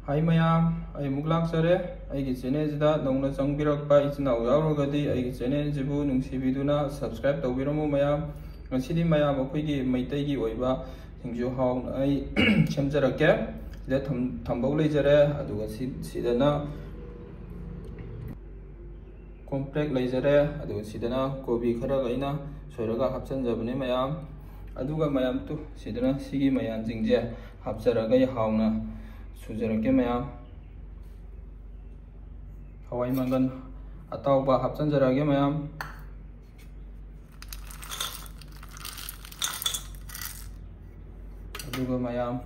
Hai mayam, ai muklak sare, ai ki channel sida nongna changbirak pa ichna uyarogadi ai ki channel jibu nungsibiduna subscribe tawbiramu mayam. Ngasidi mayam akhoi maitai gi oiba singju haw ai semjarake sida thambau leijare aduga sidana complex leijare aduga sidana kobi khara gaina soiraga hapchanjabane mayam aduga mayam tu sidana sigi mayam jingje hapjaraga hawna sujarake mayam hawai mangan atauba hapchanjarage mayam aduga mayam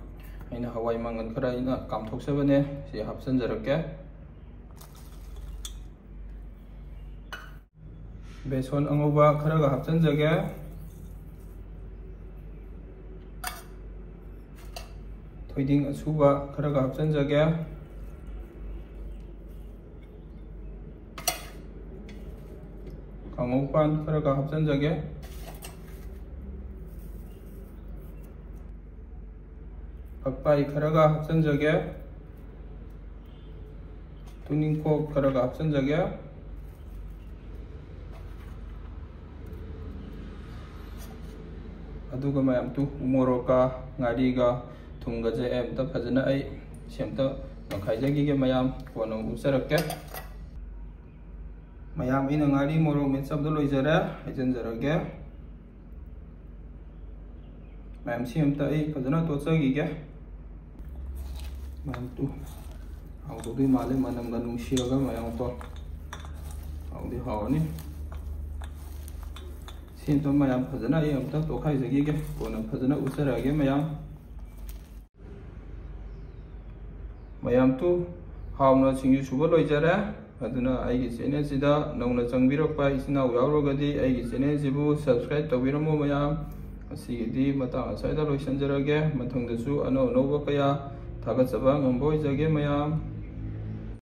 aina hawai mangan khara ina kamthoksabane si hapchanjarake beson angoba kharaga hapchanjage thoiding asuba kharaga hapchanjage kangaupan kharaga hapchanjage pakpai kharaga hapchanjage tuningkok kharaga hapchanjage aduga mayam tu moroka ngariga thumga je amta phajana ai semta nokhaijagi ge mayam kono usarake mayam ina ngari moro metsab do loijara hajanjarage mayam semta ai phajana tochagi ge mayam tu awdi male manam ga nungsiaga mayam ko awdi hawani semta mayam phajana ai amta tokhaijagi ge kono phajana usarage mayam tu hauna singju suba loijara aduna aigi channel sida nongna changbirakpa isina uyarogadi aigi channel sibu subscribe tawbiramu mayam asigidi mata asaida loisanjarage mathangdasu ano kaya thagatsaba ngamboi jage mayam